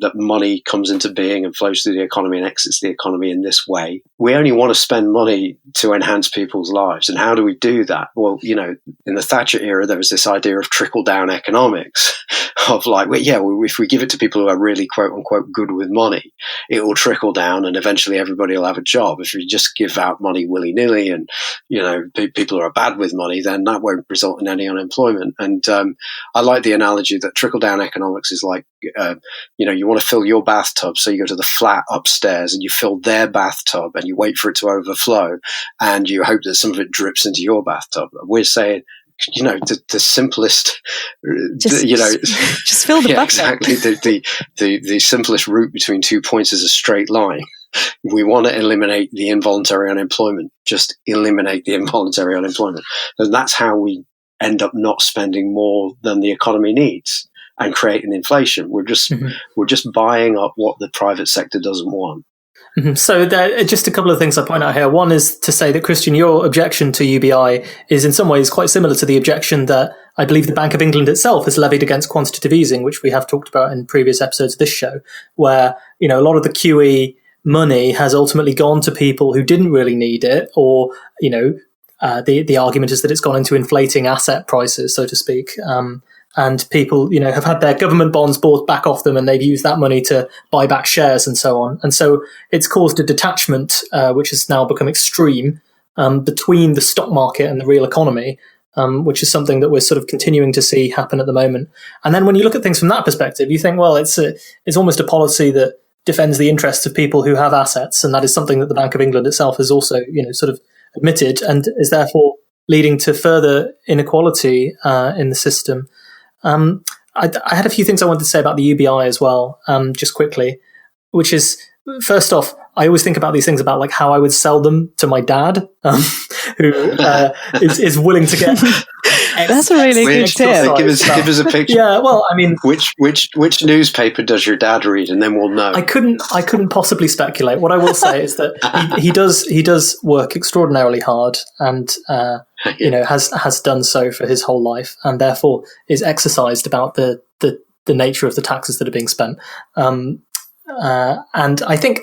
that money comes into being and flows through the economy and exits the economy in this way, we only want to spend money to enhance people's lives. And how do we do that? Well, in the Thatcher era, there was this idea of trickle-down economics of like, if we give it to people who are really quote-unquote good with money, it will trickle down and eventually everybody will have a job. If you just give out money willy-nilly and, people who are bad with money, then that won't result in any unemployment. And I like the analogy that trickle-down economics is like, you want to fill your bathtub, so you go to the flat upstairs and you fill their bathtub and you wait for it to overflow and you hope that some of it drips into your bathtub. We're saying, the simplest, just fill the bucket. Exactly. The simplest route between 2 points is a straight line. We want to eliminate the involuntary unemployment. Just eliminate the involuntary unemployment. And that's how we end up not spending more than the economy needs and creating inflation. We're just buying up what the private sector doesn't want. Mm-hmm. So there are just a couple of things I point out here. One is to say that, Christian, your objection to UBI is in some ways quite similar to the objection that I believe the Bank of England itself has levied against quantitative easing, which we have talked about in previous episodes of this show, where, a lot of the QE money has ultimately gone to people who didn't really need it, or, the argument is that it's gone into inflating asset prices, so to speak. And people, have had their government bonds bought back off them and they've used that money to buy back shares and so on. And so it's caused a detachment, which has now become extreme, between the stock market and the real economy, which is something that we're sort of continuing to see happen at the moment. And then when you look at things from that perspective, you think, well, it's almost a policy that defends the interests of people who have assets. And that is something that the Bank of England itself has also, sort of admitted, and is therefore leading to further inequality in the system. I had a few things I wanted to say about the UBI as well, just quickly, which is, first off, I always think about these things about like how I would sell them to my dad, who is willing to get. That's a really good tip. Give us a picture. Yeah, well, I mean, which newspaper does your dad read, and then we'll know. I couldn't possibly speculate. What I will say is that he does work extraordinarily hard, and has done so for his whole life, and therefore is exercised about the nature of the taxes that are being spent. And I think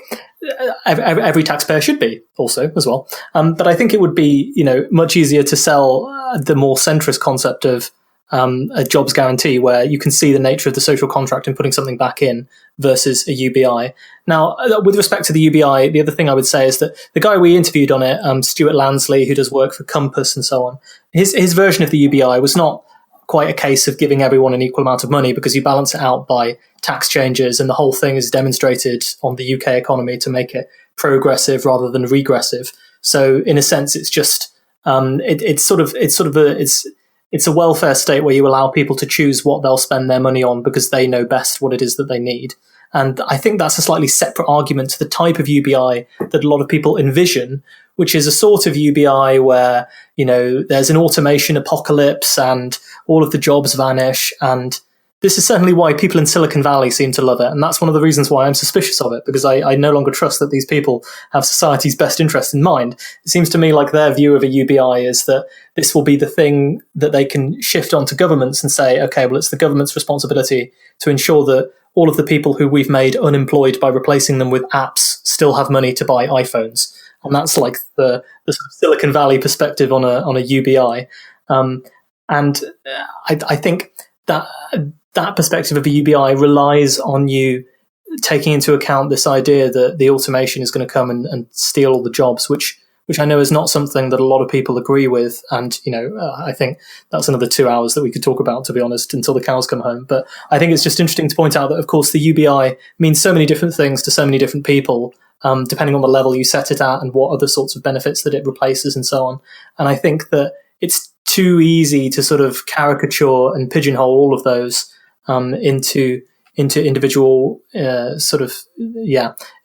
every taxpayer should be also as well. But I think it would be, much easier to sell the more centrist concept of a jobs guarantee, where you can see the nature of the social contract in putting something back in versus a UBI. Now, with respect to the UBI, the other thing I would say is that the guy we interviewed on it, Stuart Lansley, who does work for Compass and so on, his version of the UBI was not quite a case of giving everyone an equal amount of money, because you balance it out by tax changes, and the whole thing is demonstrated on the UK economy to make it progressive rather than regressive. So in a sense, it's just it's a welfare state where you allow people to choose what they'll spend their money on because they know best what it is that they need. And I think that's a slightly separate argument to the type of UBI that a lot of people envision, which is a sort of UBI where, there's an automation apocalypse and all of the jobs vanish. And this is certainly why people in Silicon Valley seem to love it. And that's one of the reasons why I'm suspicious of it, because I no longer trust that these people have society's best interest in mind. It seems to me like their view of a UBI is that this will be the thing that they can shift onto governments and say, okay, well, it's the government's responsibility to ensure that all of the people who we've made unemployed by replacing them with apps still have money to buy iPhones. And that's like the sort of Silicon Valley perspective on a UBI. And I think that perspective of a UBI relies on you taking into account this idea that the automation is going to come and steal all the jobs, which I know is not something that a lot of people agree with. And, I think that's another 2 hours that we could talk about, to be honest, until the cows come home. But I think it's just interesting to point out that, of course, the UBI means so many different things to so many different people, depending on the level you set it at and what other sorts of benefits that it replaces and so on. And I think that it's too easy to sort of caricature and pigeonhole all of those into individual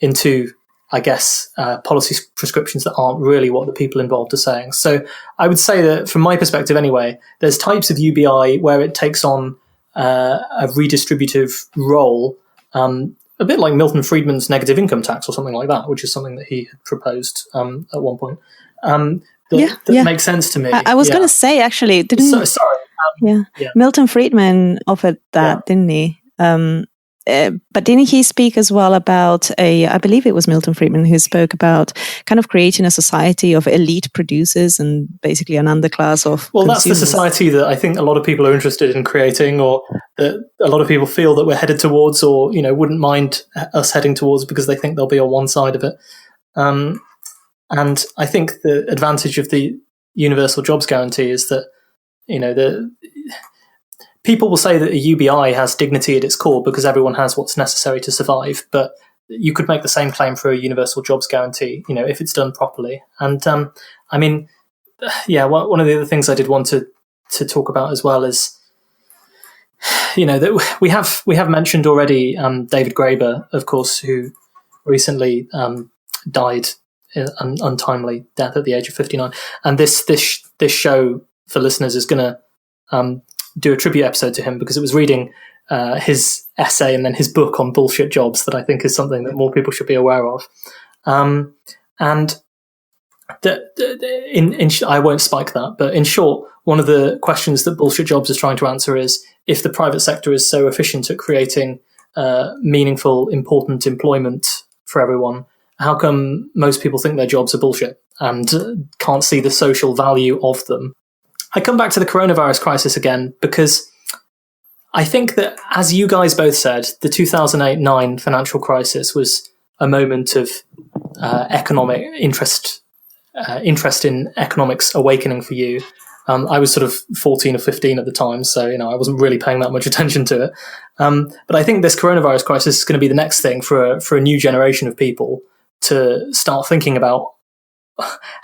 into, I guess, policy prescriptions that aren't really what the people involved are saying. So I would say that from my perspective anyway, there's types of UBI where it takes on a redistributive role, a bit like Milton Friedman's negative income tax or something like that, which is something that he had proposed at one point. That makes sense to me. I was going to say, actually, sorry. Yeah. Milton Friedman offered that, didn't he? But didn't he speak as well about I believe it was Milton Friedman who spoke about kind of creating a society of elite producers and basically an underclass of consumers. That's the society that I think a lot of people are interested in creating, or that a lot of people feel that we're headed towards, or, wouldn't mind us heading towards because they think they'll be on one side of it. And I think the advantage of the universal jobs guarantee is that, people will say that a UBI has dignity at its core because everyone has what's necessary to survive, but you could make the same claim for a universal jobs guarantee, if it's done properly. And one of the other things I did want to talk about as well is, that we have mentioned already David Graeber, of course, who recently died an untimely death at the age of 59. And this show for listeners is going to do a tribute episode to him because it was reading his essay and then his book on bullshit jobs that I think is something that more people should be aware of. I won't spike that, but in short, one of the questions that bullshit jobs is trying to answer is, if the private sector is so efficient at creating meaningful, important employment for everyone, how come most people think their jobs are bullshit and can't see the social value of them? I come back to the coronavirus crisis again because I think that, as you guys both said, the 2008-9 financial crisis was a moment of economic interest in economics awakening for you. I was sort of 14 or 15 at the time, so I wasn't really paying that much attention to it. But I think this coronavirus crisis is going to be the next thing for a new generation of people to start thinking about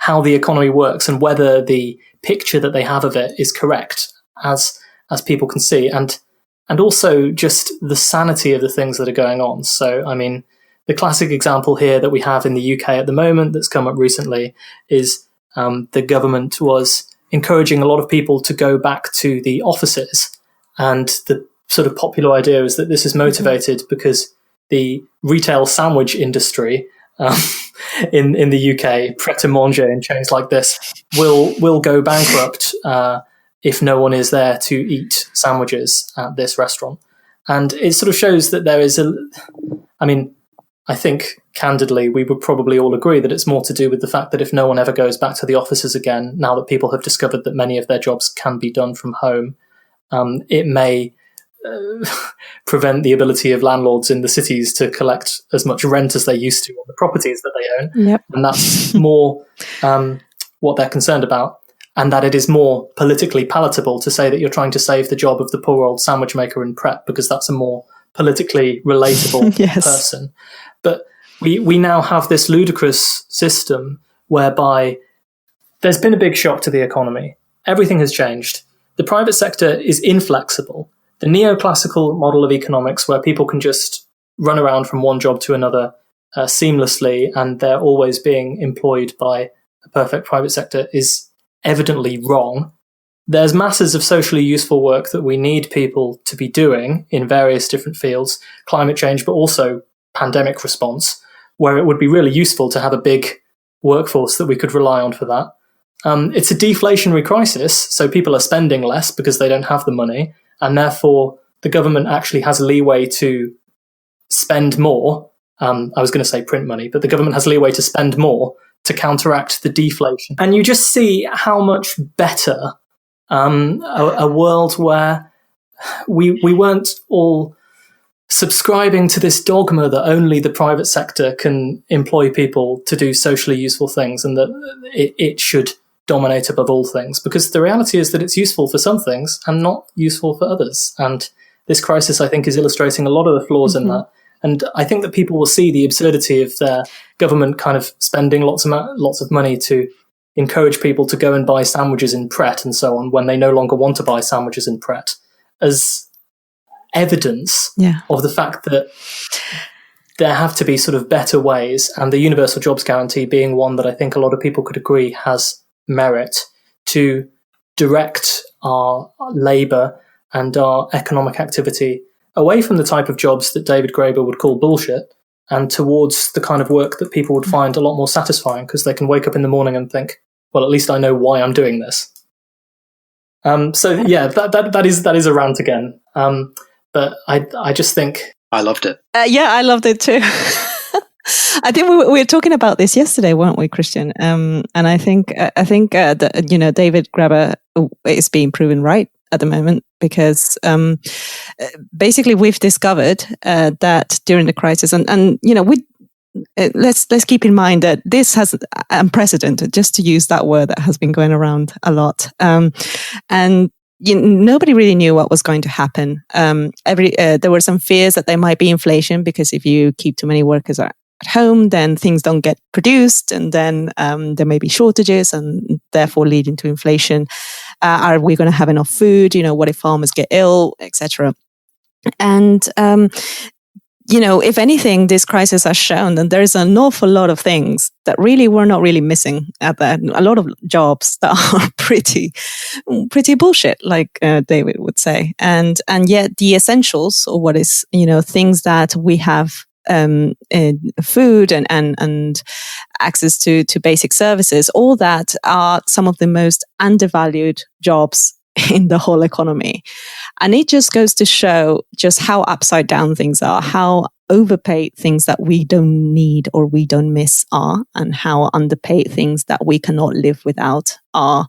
how the economy works and whether the picture that they have of it is correct, as people can see, and also just the sanity of the things that are going on. So, the classic example here that we have in the UK at the moment that's come up recently is the government was encouraging a lot of people to go back to the offices, and the sort of popular idea is that this is motivated because the retail sandwich industry in the UK, Pret-a-Manger and chains like this, will go bankrupt if no one is there to eat sandwiches at this restaurant. And it sort of shows that there is I think, candidly, we would probably all agree that it's more to do with the fact that if no one ever goes back to the offices again, now that people have discovered that many of their jobs can be done from home, it may prevent the ability of landlords in the cities to collect as much rent as they used to on the properties that they own. Yep. And that's more what they're concerned about, and that it is more politically palatable to say that you're trying to save the job of the poor old sandwich maker in Pret, because that's a more politically relatable person. But we now have this ludicrous system whereby there's been a big shock to the economy. Everything has changed. The private sector is inflexible. The neoclassical model of economics, where people can just run around from one job to another seamlessly and they're always being employed by a perfect private sector, is evidently wrong. There's masses of socially useful work that we need people to be doing in various different fields, climate change, but also pandemic response, where it would be really useful to have a big workforce that we could rely on for that. It's a deflationary crisis, so people are spending less because they don't have the money, and therefore the government actually has leeway to spend more. I was going to say print money, but the government has leeway to spend more to counteract the deflation. And you just see how much better a world where we weren't all subscribing to this dogma that only the private sector can employ people to do socially useful things and that it should dominate above all things, because the reality is that it's useful for some things and not useful for others. And this crisis, I think, is illustrating a lot of the flaws in that. And I think that people will see the absurdity of their government kind of spending lots of money to encourage people to go and buy sandwiches in Pret and so on when they no longer want to buy sandwiches in Pret, as evidence of the fact that there have to be sort of better ways, and the universal jobs guarantee being one that I think a lot of people could agree has merit to direct our labour and our economic activity away from the type of jobs that David Graeber would call bullshit and towards the kind of work that people would find a lot more satisfying, because they can wake up in the morning and think, well, at least I know why I'm doing this. So yeah, that is a rant again. But I just think I loved it. Yeah, I loved it too. I think we were talking about this yesterday, weren't we, Christian? And I think that David Graeber is being proven right at the moment, because basically we've discovered that during the crisis, and let's keep in mind that this has unprecedented, just to use that word that has been going around a lot, and nobody really knew what was going to happen. There were some fears that there might be inflation, because if you keep too many workers at home, then things don't get produced, and then there may be shortages, and therefore leading to inflation. Are we going to have enough food? What if farmers get ill, etc. And if anything, this crisis has shown that there's an awful lot of things that really were not really missing at that. A lot of jobs that are pretty bullshit, like David would say. And yet the essentials, or what is, things that we have, food and access to basic services, all that are some of the most undervalued jobs in the whole economy. And it just goes to show just how upside down things are, how overpaid things that we don't need or we don't miss are, and how underpaid things that we cannot live without are.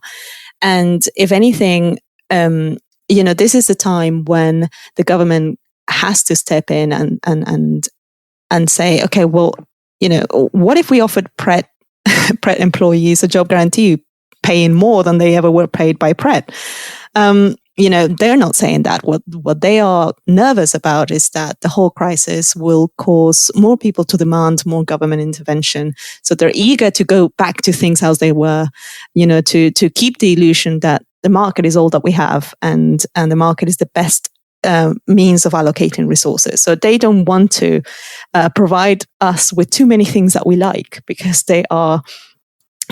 And if anything, this is a time when the government has to step in and say, okay, well, what if we offered Pret employees a job guarantee, paying more than they ever were paid by Pret? They're not saying that. What they are nervous about is that the whole crisis will cause more people to demand more government intervention. So they're eager to go back to things as they were, to keep the illusion that the market is all that we have, and the market is the best means of allocating resources. So they don't want to provide us with too many things that we like, because they are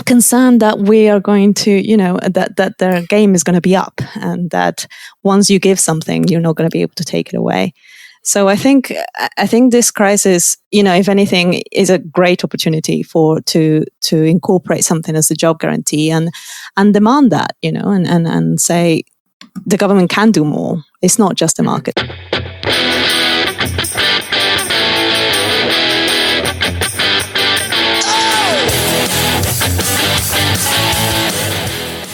concerned that we are going to, that their game is going to be up, and that once you give something, you're not going to be able to take it away. So I think this crisis, if anything, is a great opportunity to incorporate something as a job guarantee and demand that, and say the government can do more. It's not just the market.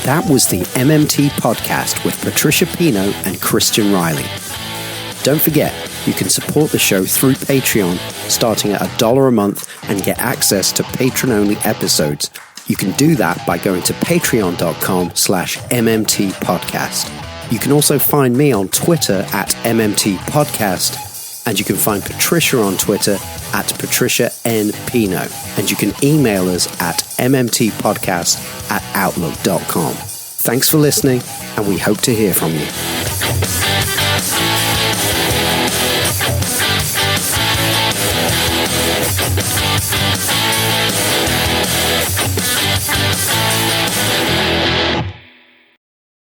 That was the MMT podcast with Patricia Pino and Christian Riley. Don't forget, you can support the show through Patreon, starting at $1 a month, and get access to patron-only episodes. You can do that by going to patreon.com/MMT podcast. You can also find me on Twitter at MMT podcast, and you can find Patricia on Twitter at Patricia N. Pino, and you can email us at mmtpodcast@outlook.com. Thanks for listening, and we hope to hear from you.